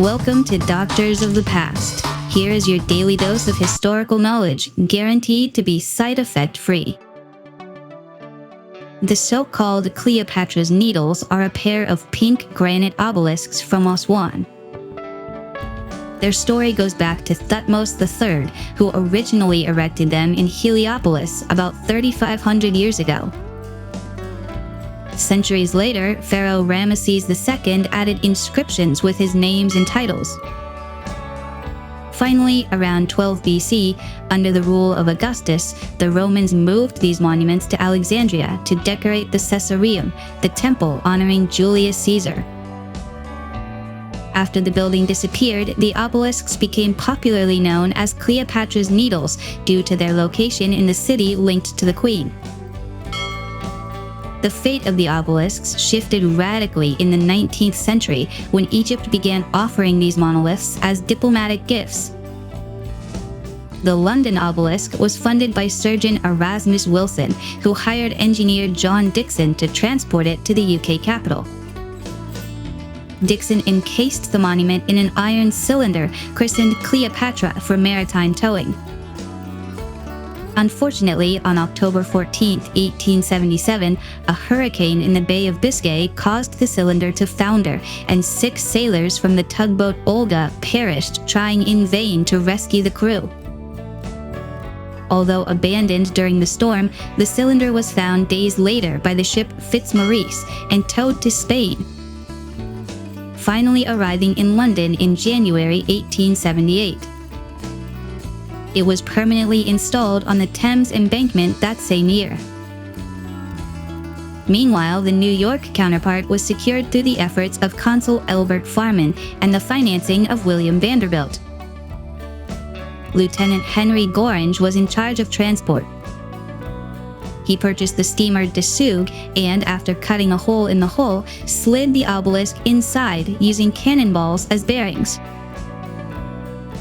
Welcome to Doctors of the Past. Here is your daily dose of historical knowledge, guaranteed to be side effect free. The so-called Cleopatra's Needles are a pair of pink granite obelisks from Aswan. Their story goes back to Thutmose III, who originally erected them in Heliopolis about 3,500 years ago. Centuries later, Pharaoh Ramesses II added inscriptions with his names and titles. Finally, around 12 BC, under the rule of Augustus, the Romans moved these monuments to Alexandria to decorate the Caesareum, the temple honoring Julius Caesar. After the building disappeared, the obelisks became popularly known as Cleopatra's Needles due to their location in the city linked to the queen. The fate of the obelisks shifted radically in the 19th century when Egypt began offering these monoliths as diplomatic gifts. The London obelisk was funded by surgeon Erasmus Wilson, who hired engineer John Dixon to transport it to the UK capital. Dixon encased the monument in an iron cylinder christened Cleopatra for maritime towing. Unfortunately, on October 14, 1877, a hurricane in the Bay of Biscay caused the cylinder to founder, and 6 sailors from the tugboat Olga perished trying in vain to rescue the crew. Although abandoned during the storm, the cylinder was found days later by the ship Fitzmaurice and towed to Spain, finally arriving in London in January 1878. It was permanently installed on the Thames embankment that same year. Meanwhile, the New York counterpart was secured through the efforts of Consul Elbert Farman and the financing of William Vanderbilt. Lieutenant Henry Gorringe was in charge of transport. He purchased the steamer Desug and, after cutting a hole in the hull, slid the obelisk inside using cannonballs as bearings.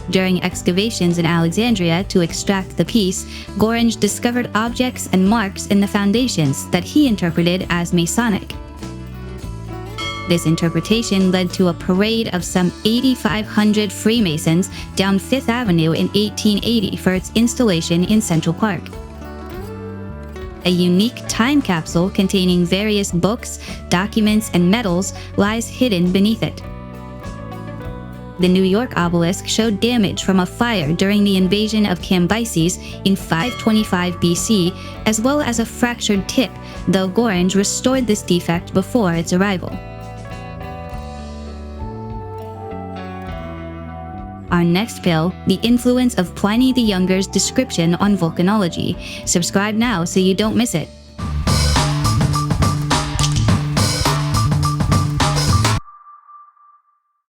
During excavations in Alexandria to extract the piece, Gorringe discovered objects and marks in the foundations that he interpreted as Masonic. This interpretation led to a parade of some 8,500 Freemasons down Fifth Avenue in 1880 for its installation in Central Park. A unique time capsule containing various books, documents, and medals lies hidden beneath it. The New York obelisk showed damage from a fire during the invasion of Cambyses in 525 BC, as well as a fractured tip, though Gorringe restored this defect before its arrival. Our next pill, the influence of Pliny the Younger's description on volcanology. Subscribe now so you don't miss it.